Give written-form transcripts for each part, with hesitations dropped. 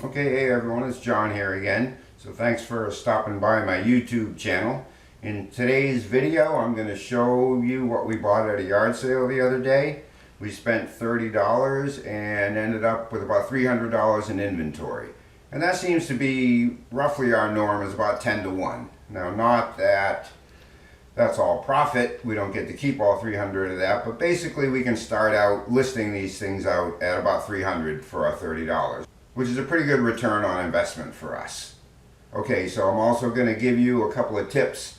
Okay, hey everyone, it's John here again. So thanks for stopping by my YouTube channel. In today's video, I'm going to show you what we bought at a yard sale the other day. We spent $30 and ended up with about $300 in inventory. And that seems to be roughly our norm, is about 10 to 1. Now, not that that's all profit. We don't get to keep all 300 of that, but basically we can start out listing these things out at about 300 for our $30. Which is a pretty good return on investment for us. Okay, so I'm also going to give you a couple of tips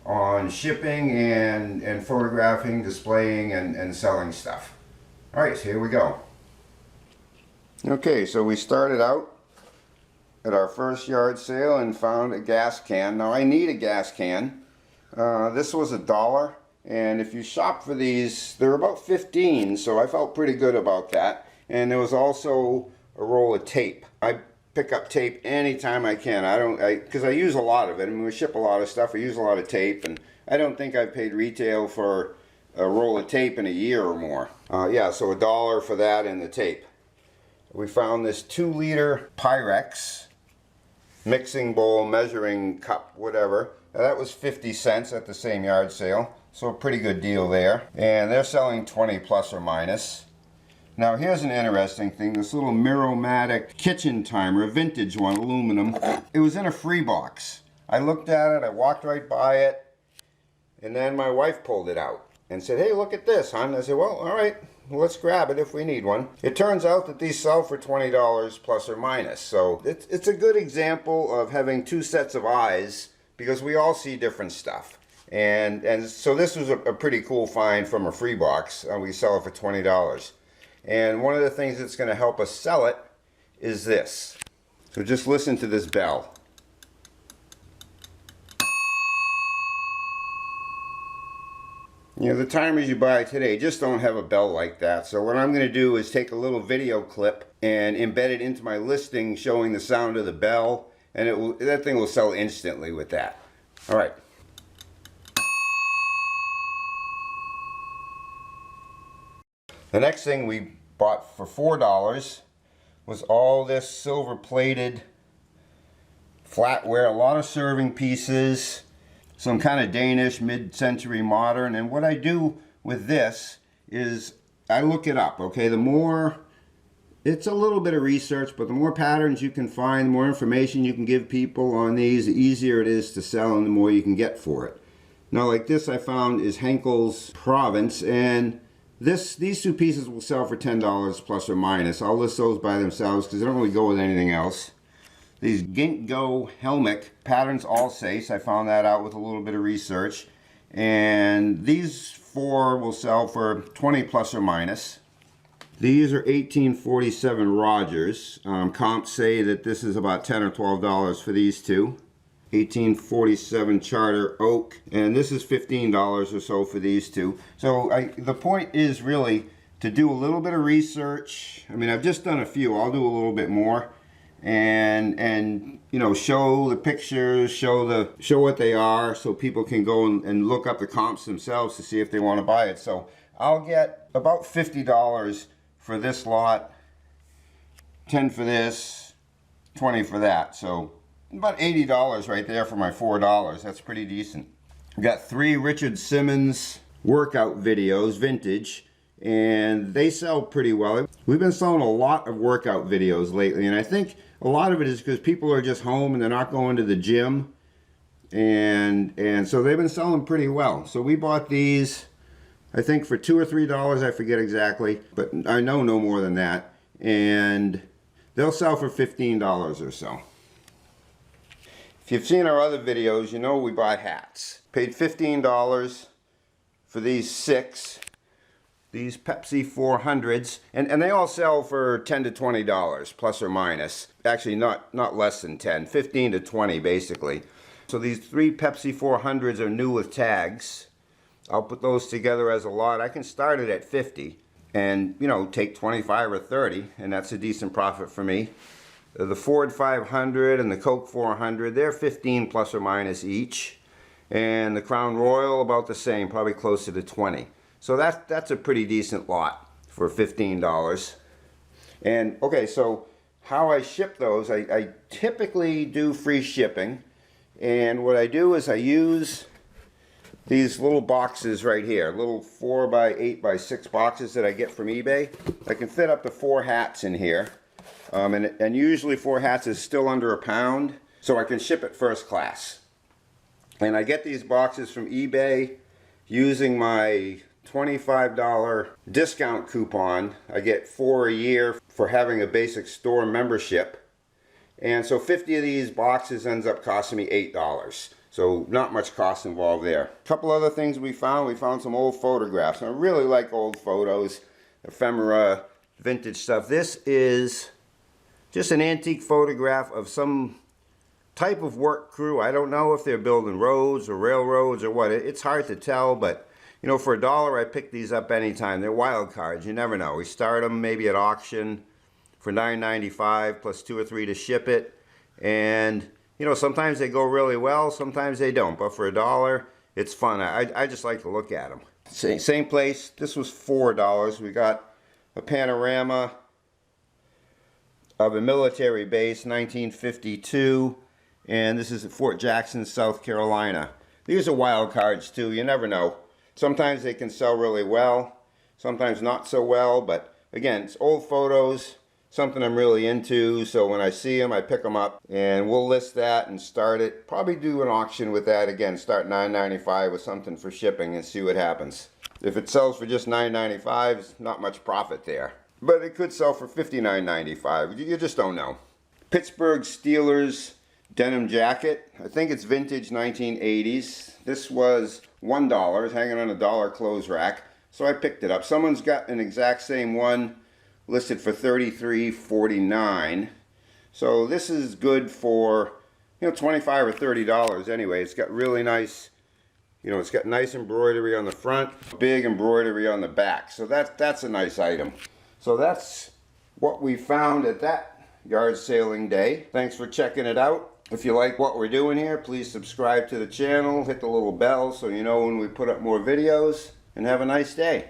on shipping and photographing, displaying, and selling stuff. Alright, so here we go. Okay, so we started out at our first yard sale and found a gas can. Now I need a gas can. This was $1, and if you shop for these, they're about 15, so I felt pretty good about that. And there was also a roll of tape. I pick up tape anytime I can. Because I use a lot of it. I mean, we ship a lot of stuff. I use a lot of tape, and I don't think I've paid retail for a roll of tape in a year or more. Yeah, so $1 for that and the tape. We found this 2-liter Pyrex mixing bowl, measuring cup, whatever. Now, that was 50 cents at the same yard sale, so a pretty good deal there. And they're selling 20 plus or minus. Now here's an interesting thing, this little Miromatic kitchen timer, a vintage one, aluminum. It was in a free box. I looked at it, I walked right by it, and then my wife pulled it out and said, "Hey, look at this, hon." I said, "Well, all right, let's grab it if we need one." It turns out that these sell for $20 plus or minus, so it's a good example of having two sets of eyes because we all see different stuff. And so this was a pretty cool find from a free box. We sell it for $20. And one of the things that's going to help us sell it is this. So just listen to this bell. You know, the timers you buy today just don't have a bell like that. So what I'm going to do is take a little video clip and embed it into my listing showing the sound of the bell. And that thing will sell instantly with that. All right. The next thing we bought for $4 was all this silver plated flatware, a lot of serving pieces, some kind of Danish mid-century modern. And what I do with this is I look it up, okay? The more, it's a little bit of research, but the more patterns you can find, the more information you can give people on these, the easier it is to sell and the more you can get for it. Now like this I found is Henkel's Provence, and these two pieces will sell for $10 plus or minus. I'll list those by themselves because they don't really go with anything else. These Ginkgo Helmick patterns all say, so I found that out with a little bit of research. And these 4 will sell for 20 plus or minus. These are 1847 Rogers. Comps say that this is about $10 or $12 for these two. 1847 Charter Oak, and this is $15 or so for these two. So the point is really to do a little bit of research. I mean, I've just done a few. I'll do a little bit more, and you know, show the pictures, show what they are, so people can go and look up the comps themselves to see if they want to buy it. So I'll get about $50 for this lot, 10 for this, 20 for that. So about $80 right there for my $4. That's pretty decent. I've got 3 Richard Simmons workout videos, vintage, and they sell pretty well. We've been selling a lot of workout videos lately, and I think a lot of it is because people are just home and they're not going to the gym, and so they've been selling pretty well. So we bought these, I think for $2 or $3, I forget exactly, but I know no more than that, and they'll sell for $15 or so. If you've seen our other videos, you know we bought hats. Paid $15 for these 6, these Pepsi 400s, and they all sell for $10 to $20 plus or minus. Actually not less than 10, 15 to 20 basically. So these 3 Pepsi 400s are new with tags. I'll put those together as a lot. I can start it at 50 and, you know, take 25 or 30, and that's a decent profit for me. The Ford 500 and the Coke 400, they're 15 plus or minus each. And the Crown Royal about the same, probably closer to 20. So that's a pretty decent lot for $15. And okay, so how I ship those, I typically do free shipping. And what I do is I use these little boxes right here, little 4x8x6 boxes that I get from eBay. I can fit up to 4 hats in here. And usually 4 hats is still under £1, so I can ship it first class. And I get these boxes from eBay using my $25 discount coupon. I get 4 a year for having a basic store membership. And so 50 of these boxes ends up costing me $8. So not much cost involved there. A couple other things we found some old photographs. And I really like old photos, ephemera, vintage stuff. This is just an antique photograph of some type of work crew. I don't know if they're building roads or railroads or what. It's hard to tell, but you know, for $1 I pick these up anytime. They're wild cards. You never know. We start them maybe at auction for $9.95 plus 2 or 3 to ship it. And you know, sometimes they go really well, sometimes they don't. But for $1, it's fun. I just like to look at them. Same place. This was $4. We got a panorama of a military base, 1952, and this is at Fort Jackson, South Carolina. These are wild cards too. You never know. Sometimes they can sell really well, sometimes not so well, but again, it's old photos, something I'm really into, so when I see them I pick them up, and we'll list that and start it. Probably do an auction with that again, start $9.95 with something for shipping and see what happens. If it sells for just $9.95, there's not much profit there. But it could sell for $59.95. You just don't know. Pittsburgh Steelers denim jacket. I think it's vintage 1980s. This was $1, hanging on a dollar clothes rack. So I picked it up. Someone's got an exact same one listed for $33.49. So this is good for, you know, $25 or $30 anyway. It's got really nice, you know, it's got nice embroidery on the front, big embroidery on the back. So that's a nice item. So that's what we found at that yard sailing day. Thanks for checking it out. If you like what we're doing here, please subscribe to the channel, hit the little bell so you know when we put up more videos, and have a nice day.